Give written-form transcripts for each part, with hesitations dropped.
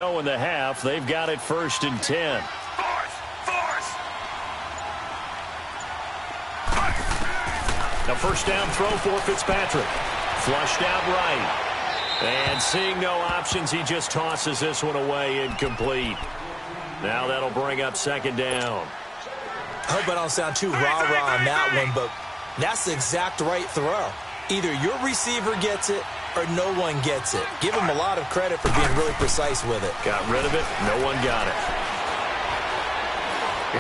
In the half, they've got it 1st and 10. A first down throw for Fitzpatrick. Flushed out right. And seeing no options, he just tosses this one away, incomplete. Now that'll bring up 2nd down. I hope I don't sound too rah-rah on that one, but that's the exact right throw. Either your receiver gets it or no one gets it. Give him a lot of credit for being really precise with it. Got rid of it. No one got it.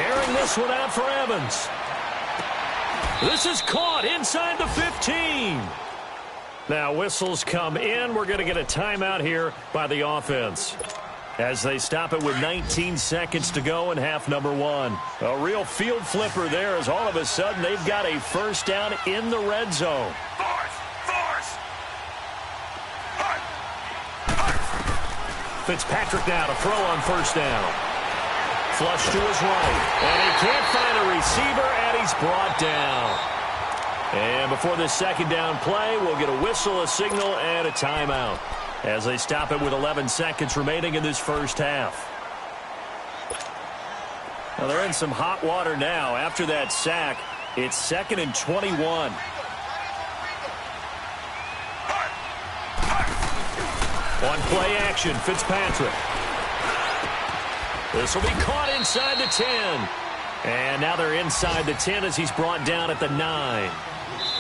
Airing this one out for Evans. This is caught inside the 15. Now whistles come in. We're going to get a timeout here by the offense, as they stop it with 19 seconds to go in half number 1. A real field flipper there, as all of a sudden they've got a first down in the red zone. Fitzpatrick now to throw on first down. Flush to his right. And he can't find a receiver, and he's brought down. And before this 2nd down play, we'll get a whistle, a signal, and a timeout, as they stop it with 11 seconds remaining in this first half. Now they're in some hot water now. After that sack, it's 2nd and 21. On play action, Fitzpatrick. This will be caught inside the 10. And now they're inside the 10 as he's brought down at the 9.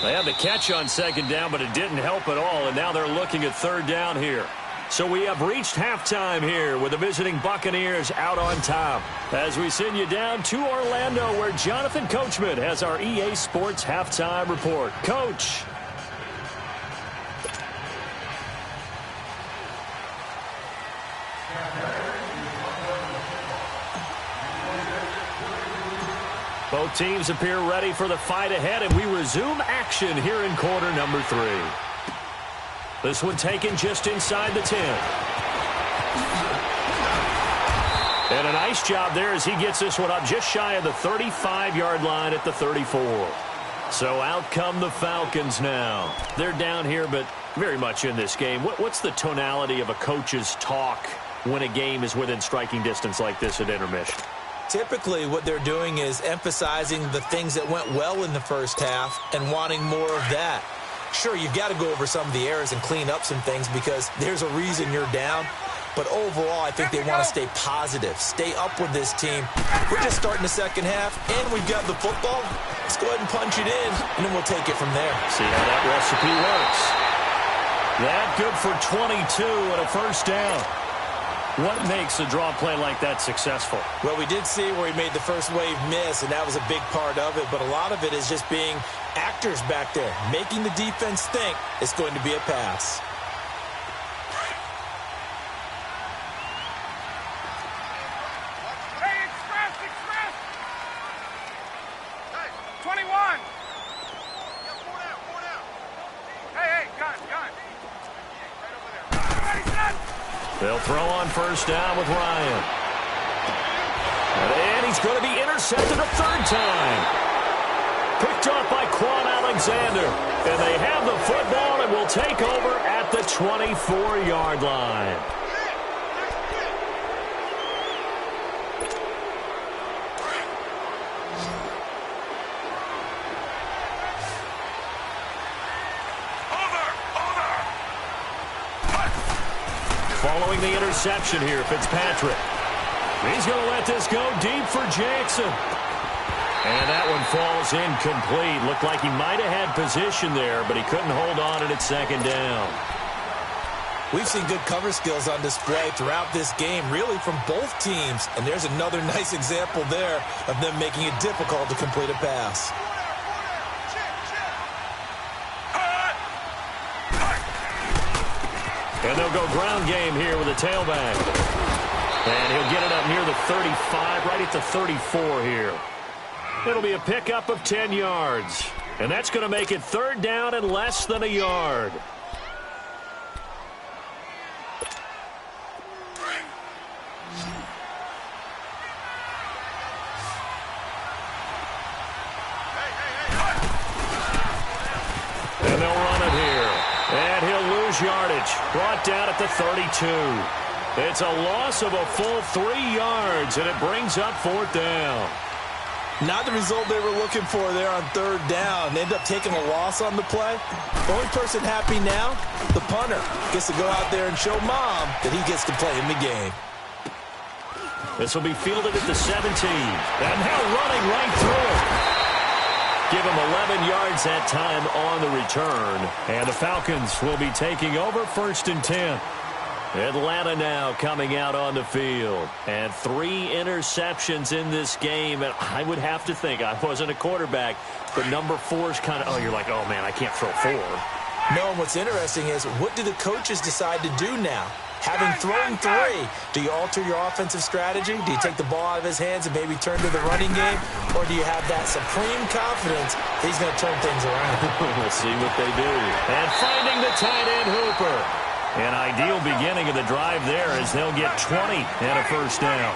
They had the catch on 2nd down, but it didn't help at all, and now they're looking at 3rd down here. So we have reached halftime here with the visiting Buccaneers out on top, as we send you down to Orlando, where Jonathan Coachman has our EA Sports halftime report. Coach. Both teams appear ready for the fight ahead, and we resume action here in quarter number 3. This one taken just inside the 10. And a nice job there as he gets this one up just shy of the 35-yard line at the 34. So out come the Falcons now. They're down here, but very much in this game. What's the tonality of a coach's talk when a game is within striking distance like this at intermission? Typically, what they're doing is emphasizing the things that went well in the first half and wanting more of that. Sure, you've got to go over some of the errors and clean up some things because there's a reason you're down. But overall, I think they want to stay positive, stay up with this team. We're just starting the second half, and we've got the football. Let's go ahead and punch it in, and then we'll take it from there. See how that recipe works. That good for 22 and a first down. What makes a draw play like that successful? Well, we did see where he made the first wave miss, and that was a big part of it. But a lot of it is just being actors back there, making the defense think it's going to be a pass. Hey, express! Hey, 21! Yeah, four down. Hey, gun. Right over there. Ready, set! They'll throw on first down with Ryan. And he's going to be intercepted a 3rd time. Picked off by Quan Alexander. And they have the football and will take over at the 24-yard line. Following the interception here, Fitzpatrick. He's going to let this go deep for Jackson. And that one falls incomplete. Looked like he might have had position there, but he couldn't hold on it at 2nd down. We've seen good cover skills on display throughout this game, really from both teams. And there's another nice example there of them making it difficult to complete a pass. And they'll go ground game here with a tailback. And he'll get it up near the 35, right at the 34 here. It'll be a pickup of 10 yards. And that's going to make it 3rd down and less than a yard. And they'll run it here. And he'll lose yardage. Brought down at the 32. It's a loss of a full 3 yards, and it brings up 4th down. Not the result they were looking for there on 3rd down. They end up taking a loss on the play. Only person happy now, the punter, gets to go out there and show Mom that he gets to play in the game. This will be fielded at the 17. And now running right through it. Give him 11 yards that time on the return. And the Falcons will be taking over 1st and 10. Atlanta now coming out on the field. And 3 interceptions in this game. And I would have to think, I wasn't a quarterback, but number 4 is kind of, oh, you're like, oh, man, I can't throw 4. No, and what's interesting is, what do the coaches decide to do now? Having thrown 3, do you alter your offensive strategy? Do you take the ball out of his hands and maybe turn to the running game? Or do you have that supreme confidence that he's going to turn things around? We'll see what they do. And finding the tight end Hooper. An ideal beginning of the drive there as they'll get 20 and a 1st down.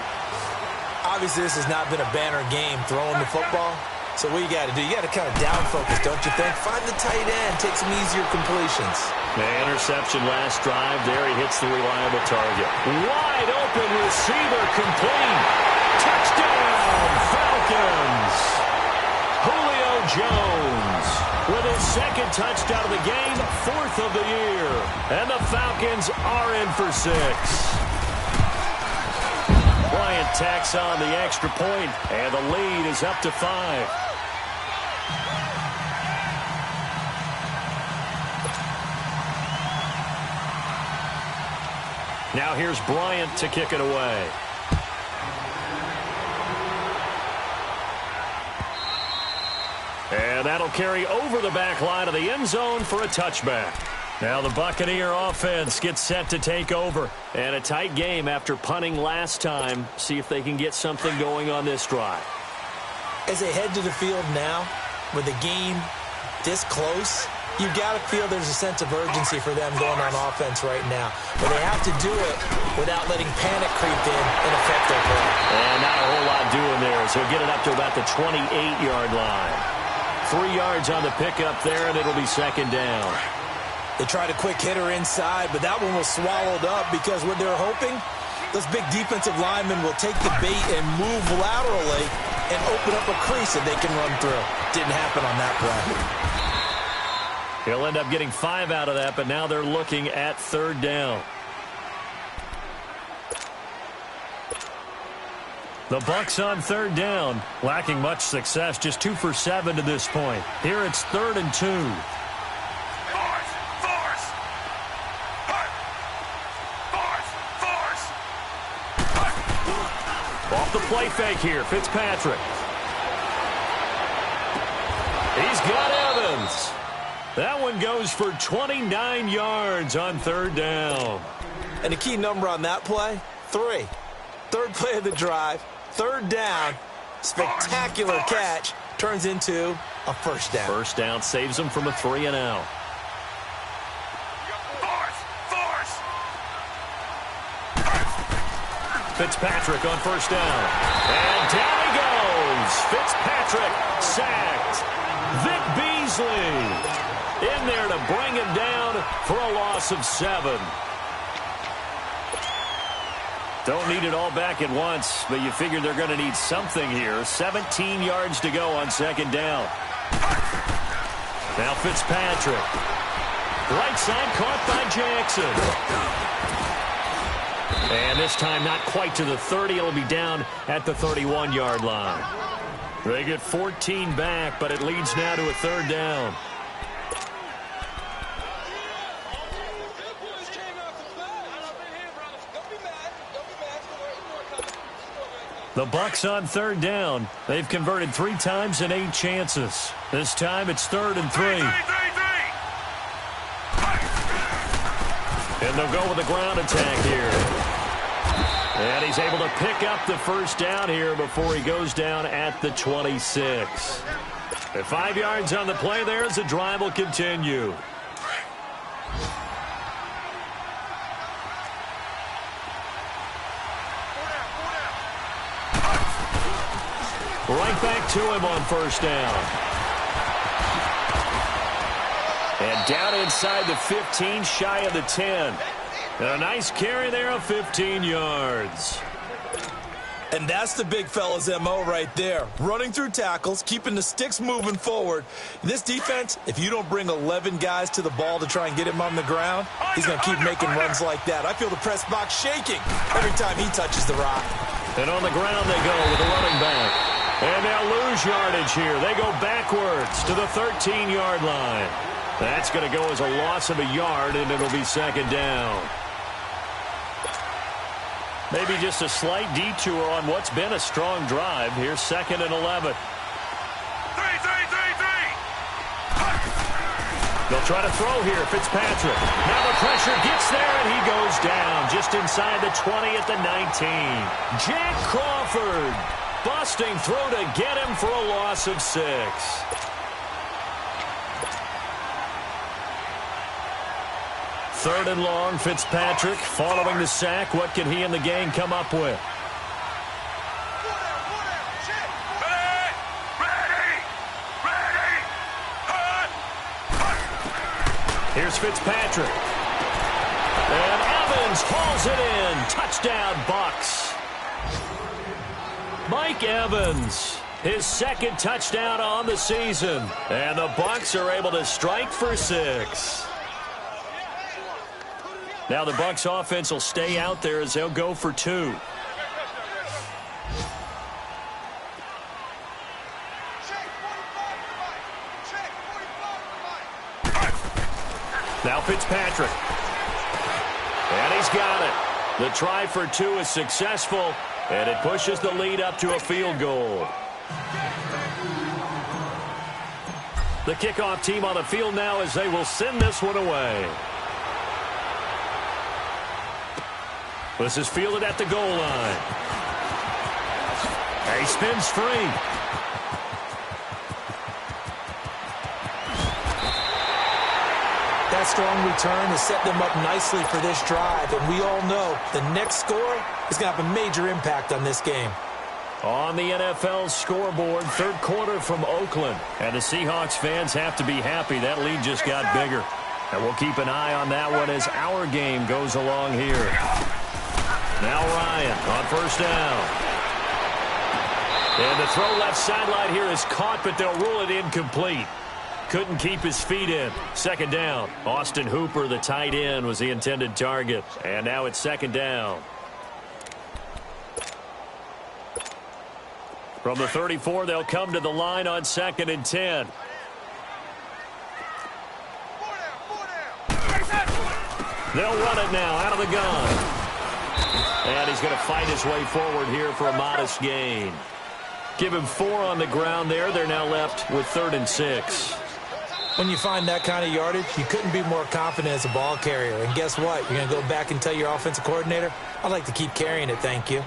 Obviously, this has not been a banner game throwing the football. So what you got to do, you got to kind of down focus, don't you think? Find the tight end, take some easier completions. The interception last drive. There he hits the reliable target. Wide open receiver complete. Touchdown, Falcons. Julio Jones with his 2nd touchdown of the game, 4th of the year. And the Falcons are in for 6. Bryant tacks on the extra point, and the lead is up to 5. Now here's Bryant to kick it away. And that'll carry over the back line of the end zone for a touchback. Now the Buccaneer offense gets set to take over. And a tight game after punting last time. See if they can get something going on this drive. As they head to the field now, with the game this close, you've got to feel there's a sense of urgency for them going on offense right now. But they have to do it without letting panic creep in and affect their play. And not a whole lot doing there, so he'll get it up to about the 28-yard line. 3 yards on the pickup there, and it'll be 2nd down. They tried a quick hitter inside, but that one was swallowed up because what they're hoping, those big defensive linemen will take the bait and move laterally and open up a crease that they can run through. Didn't happen on that play. He'll end up getting 5 out of that, but now they're looking at 3rd down. The Bucs on 3rd down, lacking much success, just 2 for 7 to this point. Here it's 3rd and 2. Off the play fake here, Fitzpatrick. He's got Evans. That one goes for 29 yards on 3rd down. And the key number on that play, 3. 3rd play of the drive, 3rd down, spectacular catch, turns into a 1st down. 1st down saves them from a 3 and out. Fitzpatrick on 1st down. And down he goes. Fitzpatrick sacked. Vic Beasley in there to bring him down for a loss of 7. Don't need it all back at once, but you figure they're going to need something here. 17 yards to go on 2nd down. Now Fitzpatrick. Right side caught by Jackson. And this time not quite to the 30. It'll be down at the 31-yard line. They get 14 back, but it leads now to a 3rd down. The Bucs on 3rd down. They've converted 3 times in 8 chances. This time it's 3rd and 3. And they'll go with the ground attack here. And he's able to pick up the 1st down here before he goes down at the 26. At 5 yards on the play there as the drive will continue. Right back to him on 1st down. And down inside the 15, shy of the 10. A nice carry there of 15 yards. And that's the big fella's MO right there. Running through tackles, keeping the sticks moving forward. This defense, if you don't bring 11 guys to the ball to try and get him on the ground, he's going to keep making runs like that. I feel the press box shaking every time he touches the rock. And on the ground they go with the running back. And they'll lose yardage here. They go backwards to the 13-yard line. That's going to go as a loss of a yard, and it'll be second down. Maybe just a slight detour on what's been a strong drive. Here's 2nd and 11. They'll try to throw here, Fitzpatrick. Now the pressure gets there, and he goes down just inside the 20 at the 19. Jack Crawford busting through to get him for a loss of 6. Third and long, Fitzpatrick following the sack. What can he and the gang come up with? Here's Fitzpatrick. And Evans hauls it in. Touchdown, Bucs. Mike Evans, his 2nd touchdown on the season. And the Bucs are able to strike for 6. Now the Bucs offense will stay out there as they'll go for 2. Now Fitzpatrick. And he's got it. The try for 2 is successful, and it pushes the lead up to a field goal. The kickoff team on the field now as they will send this one away. This is fielded at the goal line. And he spins free. That strong return has set them up nicely for this drive, and we all know the next score is going to have a major impact on this game. On the NFL scoreboard, 3rd quarter from Oakland. And the Seahawks fans have to be happy. That lead just got bigger. And we'll keep an eye on that one as our game goes along here. Now Ryan on 1st down. And the throw left sideline here is caught, but they'll rule it incomplete. Couldn't keep his feet in. 2nd down. Austin Hooper, the tight end, was the intended target. And now it's 2nd down. From the 34, they'll come to the line on 2nd and 10. They'll run it now out of the gun. And he's going to fight his way forward here for a modest gain. Give him 4 on the ground there. They're now left with 3rd and 6. When you find that kind of yardage, you couldn't be more confident as a ball carrier. And guess what? You're going to go back and tell your offensive coordinator, I'd like to keep carrying it, thank you.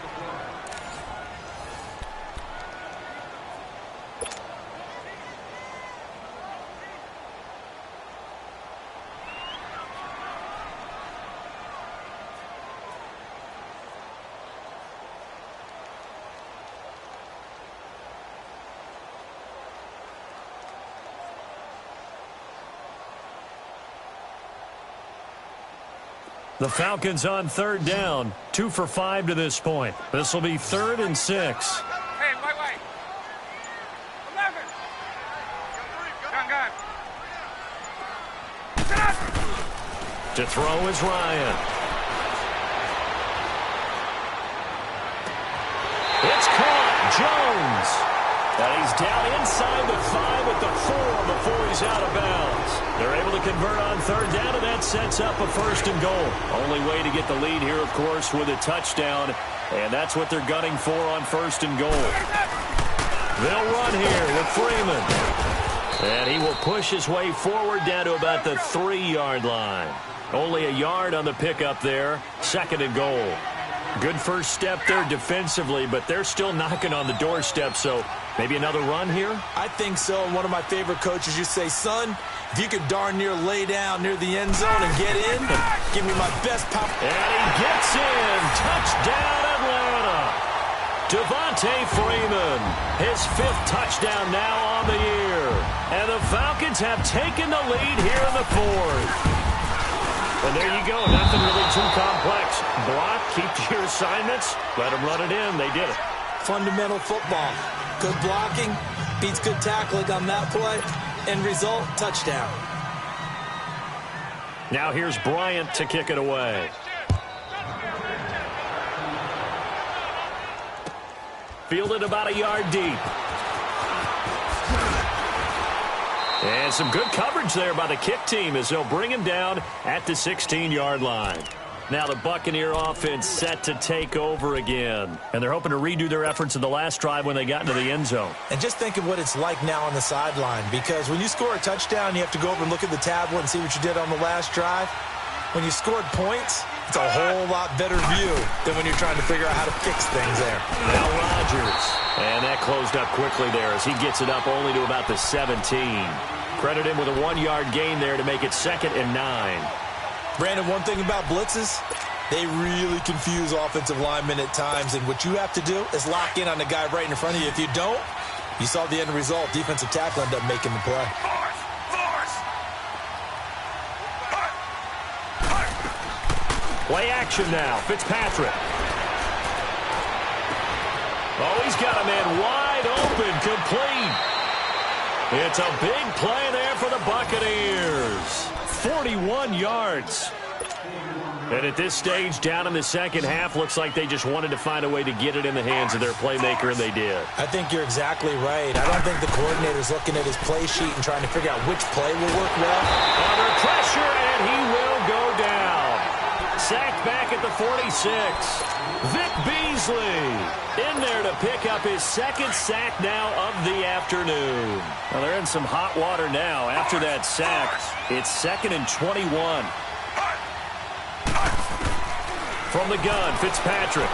The Falcons on 3rd down. 2 for 5 to this point. This will be 3rd and 6. Hey, wait. 11. Gun. To throw is Ryan. It's caught. Jones. And he's down inside the 5 at the 4 before he's out of bounds. They're able to convert on 3rd down, and that sets up a 1st and goal. Only way to get the lead here, of course, with a touchdown. And that's what they're gunning for on 1st and goal. They'll run here with Freeman. And he will push his way forward down to about the 3-yard line. Only a yard on the pickup there. 2nd and goal. Good first step there defensively, but they're still knocking on the doorstep, so maybe another run here? I think so. And one of my favorite coaches used to say, son, if you could darn near lay down near the end zone and get in, give me my best pop. And he gets in. Touchdown, Atlanta. Devontae Freeman, his 5th touchdown now on the year. And the Falcons have taken the lead here in the 4th. And there you go. Nothing really too complex. Block, keep to your assignments, let them run it in. They did it. Fundamental football. Good blocking beats good tackling on that play. End result, touchdown. Now here's Bryant to kick it away. Fielded about a yard deep. And some good coverage there by the kick team as they'll bring him down at the 16-yard line. Now the Buccaneer offense set to take over again. And they're hoping to redo their efforts in the last drive when they got into the end zone. And just think of what it's like now on the sideline, because when you score a touchdown, you have to go over and look at the tablet and see what you did on the last drive. When you scored points, it's a whole lot better view than when you're trying to figure out how to fix things there. Now Rodgers. And that closed up quickly there as he gets it up only to about the 17. Credit him with a 1-yard gain there to make it 2nd and 9. Brandon, one thing about blitzes, they really confuse offensive linemen at times, and what you have to do is lock in on the guy right in front of you. If you don't, you saw the end result. Defensive tackle ended up making the play. Play action now. Fitzpatrick. Oh, he's got a man wide open, complete. It's a big play there for the Buccaneers. 41 yards. And at this stage, down in the second half, looks like they just wanted to find a way to get it in the hands of their playmaker, and they did. I think you're exactly right. I don't think the coordinator's looking at his play sheet and trying to figure out which play will work well. Under pressure, and he will go down. Sacked back at the 46. Vic Beasley in there to pick up his 2nd sack now of the afternoon. Well, they're in some hot water now. After that sack, it's 2nd and 21. From the gun, Fitzpatrick.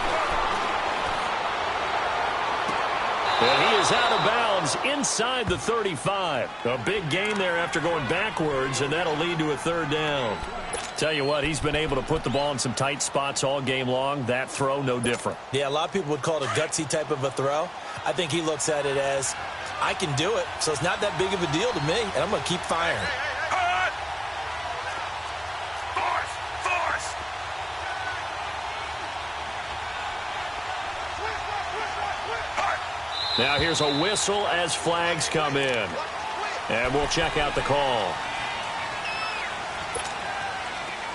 And he is out of bounds inside the 35. A big gain there after going backwards, and that'll lead to a 3rd down. Tell you what, he's been able to put the ball in some tight spots all game long. That throw, no different. Yeah, a lot of people would call it a gutsy type of a throw. I think he looks at it as, I can do it, so it's not that big of a deal to me, and I'm going to keep firing. Now here's a whistle as flags come in. And we'll check out the call.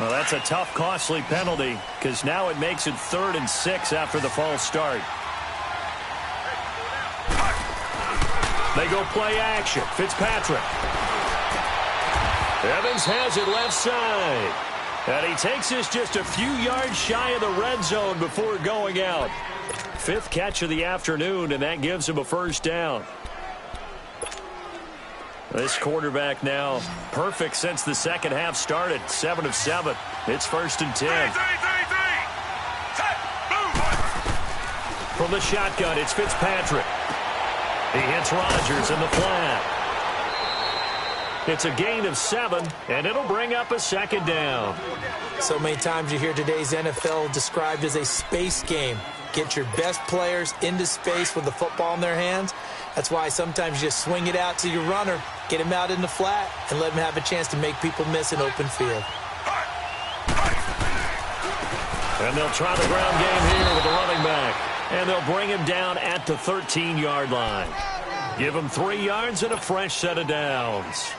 Well, that's a tough, costly penalty because now it makes it 3rd and 6 after the false start. They go play action. Fitzpatrick. Evans has it left side. And he takes this just a few yards shy of the red zone before going out. 5th catch of the afternoon, and that gives him a 1st down. This quarterback now perfect since the second half started. 7 of 7. It's 1st and 10. From the shotgun, it's Fitzpatrick. He hits Rodgers in the flat. It's a gain of 7, and it'll bring up a 2nd down. So many times you hear today's NFL described as a space game. Get your best players into space with the football in their hands. That's why sometimes you just swing it out to your runner, get him out in the flat, and let him have a chance to make people miss an open field. And they'll try the ground game here with the running back. And they'll bring him down at the 13-yard line. Give him 3 yards and a fresh set of downs.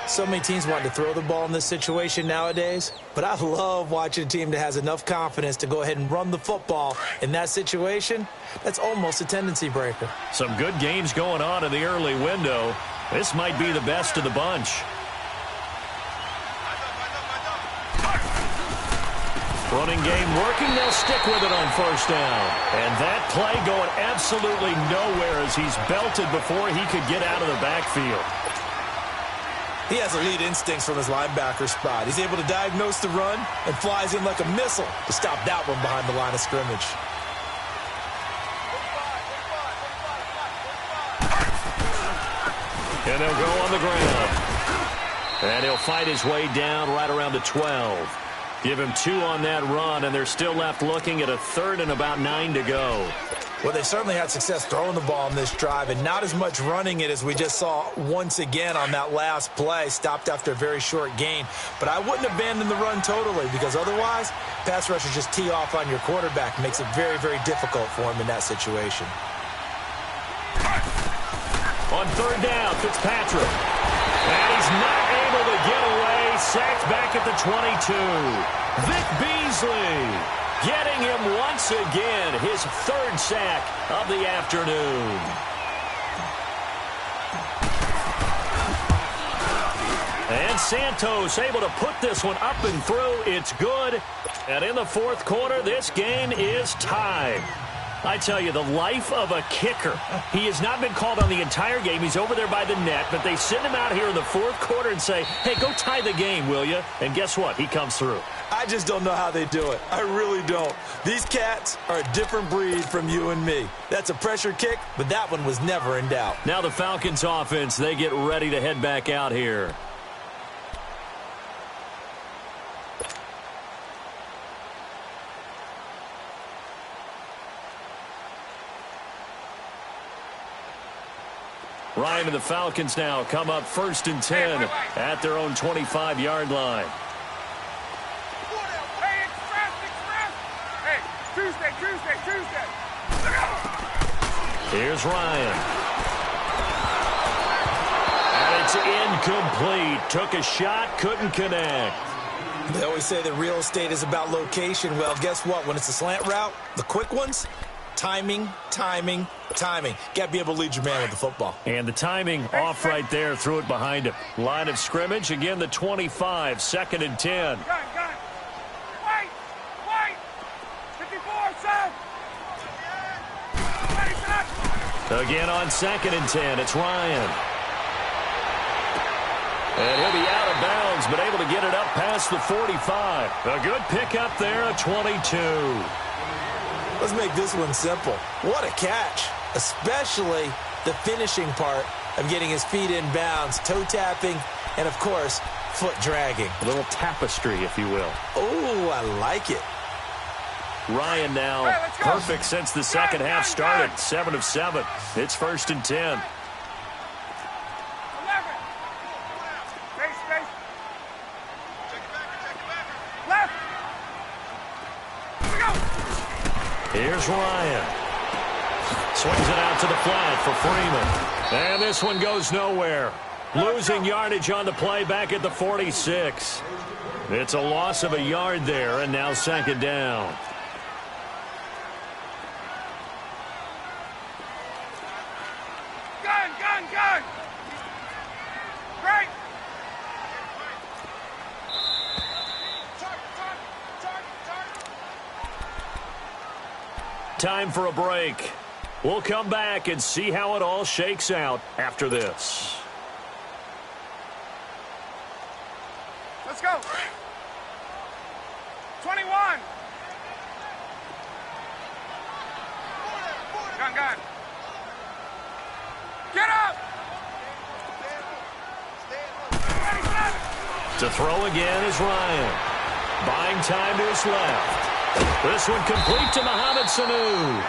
So many teams want to throw the ball in this situation nowadays, but I love watching a team that has enough confidence to go ahead and run the football. In that situation, that's almost a tendency breaker. Some good games going on in the early window. This might be the best of the bunch. Running game working. They'll stick with it on 1st down. And that play going absolutely nowhere as he's belted before he could get out of the backfield. He has elite instincts from his linebacker spot. He's able to diagnose the run and flies in like a missile to stop that one behind the line of scrimmage. And they'll go on the ground. And he'll fight his way down right around the 12. Give him 2 on that run, and they're still left looking at a 3rd and about 9 to go. Well, they certainly had success throwing the ball in this drive and not as much running it as we just saw once again on that last play. Stopped after a very short gain. But I wouldn't abandon the run totally because otherwise, pass rushers just tee off on your quarterback. Makes it very, very difficult for him in that situation. On third down, Fitzpatrick. And he's not able to get away. Sacked back at the 22. Vic Beasley getting him once again, his third sack of the afternoon. And Santos able to put this one up and through. It's good. And in the fourth quarter, this game is tied. I tell you, the life of a kicker. He has not been called on the entire game. He's over there by the net, but they send him out here in the fourth quarter and say, hey, go tie the game, will you? And guess what? He comes through. I just don't know how they do it. I really don't. These cats are a different breed from you and me. That's a pressure kick, but that one was never in doubt. Now the Falcons offense, they get ready to head back out here. Ryan and the Falcons now come up 1st and 10 at their own 25-yard line. Hey, express! Hey, Tuesday! Here's Ryan. And it's incomplete. Took a shot, couldn't connect. They always say that real estate is about location. Well, guess what? When it's a slant route, the quick ones, timing. Got to be able to lead your man with the football. And the timing off right there, threw it behind him. Line of scrimmage, again the 25, 2nd and 10. Gun! Wait! 54, son! Ready, son! Again on 2nd and 10, it's Ryan. And he'll be out of bounds, but able to get it up past the 45. A good pickup there, a 22. Let's make this one simple. What a catch, especially the finishing part of getting his feet in bounds, toe tapping, and, of course, foot dragging. A little tapestry, if you will. Oh, I like it. Ryan now perfect since the second half started. 7 of 7. It's 1st and 10. 11. Space. Left. Here we go. Here's Ryan. Swings it out to the flat for Freeman. And this one goes nowhere. Losing yardage on the play back at the 46. It's a loss of a yard there, and now 2nd down. Gun! Great! Time for a break. We'll come back and see how it all shakes out after this. Let's go. 21. Gun. Get up. Ready, set. To throw again is Ryan. Buying time to his left. This one complete to Mohamed Sanu.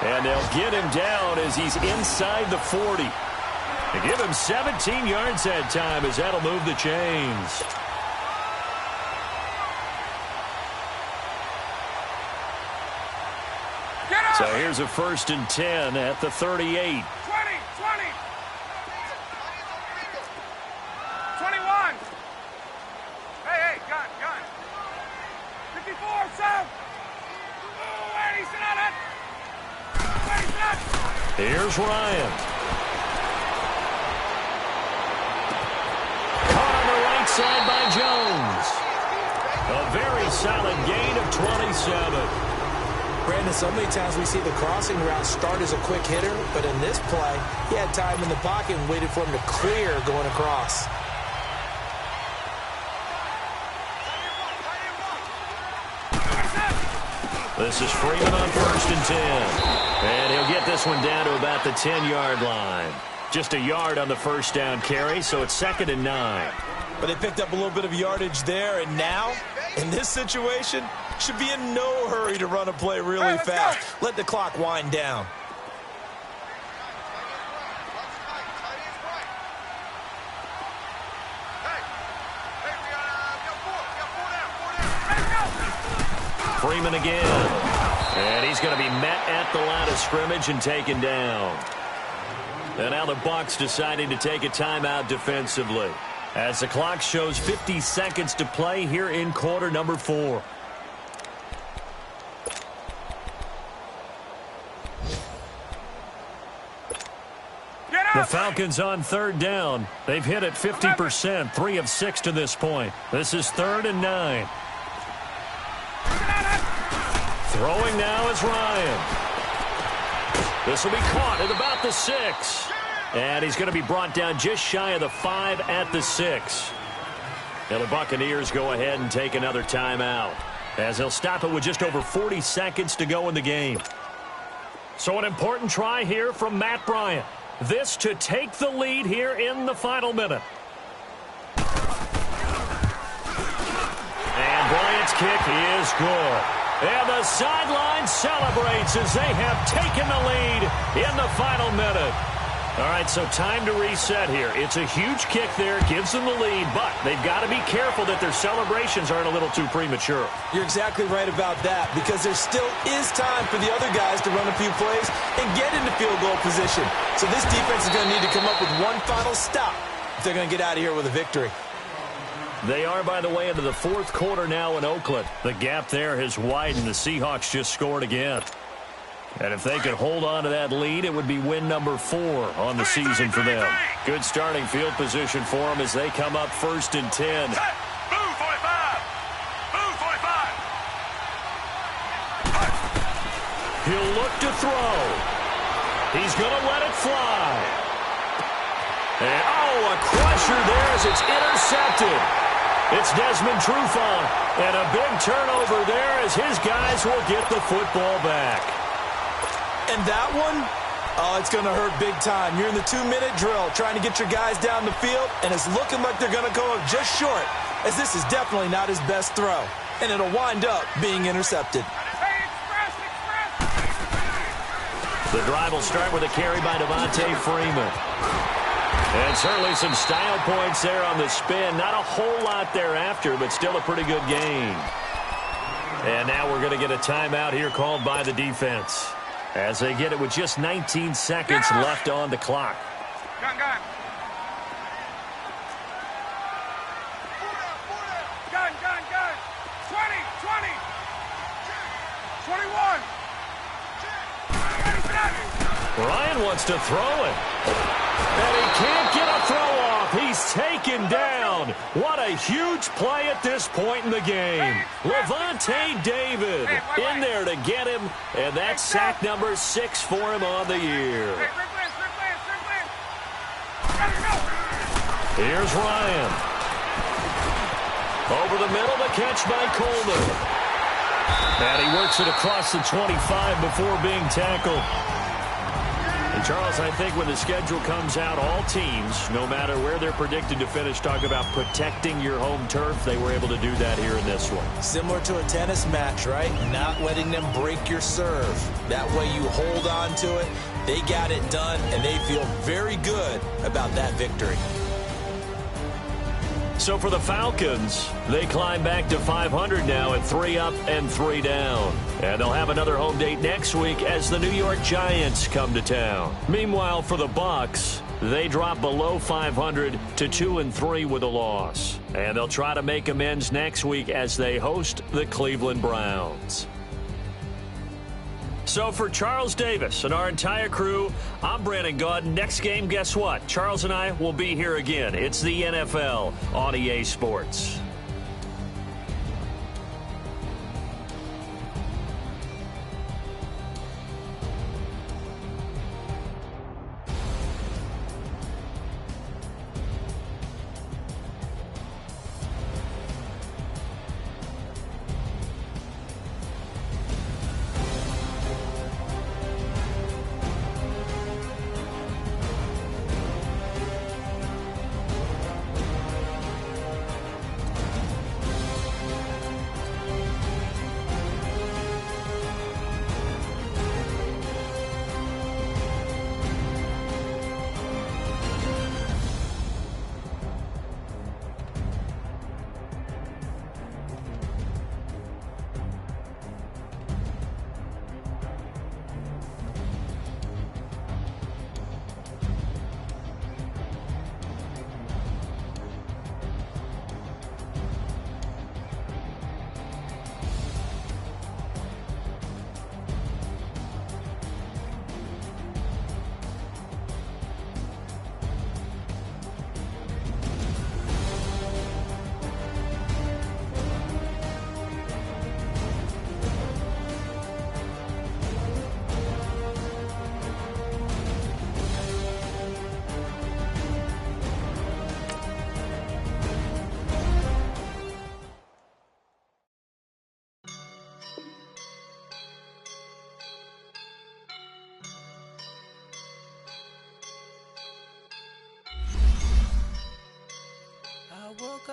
And they'll get him down as he's inside the 40. They give him 17 yards that time as that'll move the chains. So here's a 1st and 10 at the 38. 20. 21. Hey, gun. 54, son. Where he's on it. Here's Ryan. Caught on the right side by Jones. A very solid gain of 27. Brandon, so many times we see the crossing route start as a quick hitter, but in this play, he had time in the pocket and waited for him to clear going across. This is Freeman on 1st and 10. And he'll get this one down to about the 10-yard line. Just a yard on the first down carry, so it's 2nd and 9. But they picked up a little bit of yardage there, and now, in this situation, should be in no hurry to run a play really fast. Let the clock wind down. Freeman again. And he's going to be met at the line of scrimmage and taken down. And now the Bucs deciding to take a timeout defensively, as the clock shows 50 seconds to play here in quarter number 4. The Falcons on third down. They've hit it 50%, 3 of 6 to this point. This is 3rd and 9. Throwing now is Ryan. This will be caught at about the 6. And he's going to be brought down just shy of the 5 at the 6. Now the Buccaneers go ahead and take another timeout, as they'll stop it with just over 40 seconds to go in the game. So an important try here from Matt Bryant. This to take the lead here in the final minute. And Bryant's kick is good. And the sideline celebrates as they have taken the lead in the final minute. All right, so time to reset here. It's a huge kick there, gives them the lead, but they've got to be careful that their celebrations aren't a little too premature. You're exactly right about that, because there still is time for the other guys to run a few plays and get into field goal position. So this defense is going to need to come up with one final stop if they're going to get out of here with a victory. They are, by the way, into the 4th quarter now in Oakland. The gap there has widened. The Seahawks just scored again. And if they could hold on to that lead, it would be win number 4 on the season for them. Good starting field position for them as they come up 1st and 10. Move 45. Move 45. He'll look to throw. He's going to let it fly. And, oh, a crusher there as it's intercepted. It's Desmond Trufant. And a big turnover there as his guys will get the football back. And that one, oh, it's going to hurt big time. You're in the 2-minute drill trying to get your guys down the field, and it's looking like they're going to go up just short, as this is definitely not his best throw. And it'll wind up being intercepted. The drive will start with a carry by Devontae Freeman. And certainly some style points there on the spin. Not a whole lot thereafter, but still a pretty good gain. And now we're going to get a timeout here called by the defense, as they get it with just 19 seconds left on the clock. Gun. Gun. 20. 21. Ryan wants to throw it. And he can't get a throw off. He's taken down. What a huge play at this point in the game. Levante David in there to get him. And that's sack number 6 for him on the year. Here's Ryan. Over the middle, the catch by Coleman. And he works it across the 25 before being tackled. And Charles, I think when the schedule comes out, all teams, no matter where they're predicted to finish, talk about protecting your home turf. They were able to do that here in this one. Similar to a tennis match, right? Not letting them break your serve. That way you hold on to it. They got it done, and they feel very good about that victory. So for the Falcons, they climb back to 500 now at 3 up and 3 down. And they'll have another home date next week as the New York Giants come to town. Meanwhile, for the Bucs, they drop below 500 to 2-3 with a loss. And they'll try to make amends next week as they host the Cleveland Browns. So for Charles Davis and our entire crew, I'm Brandon Gaudin. Next game, guess what? Charles and I will be here again. It's the NFL on EA Sports.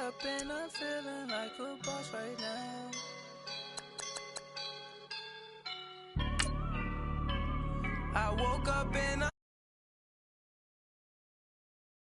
up and I'm feeling like a boss right now. I woke up and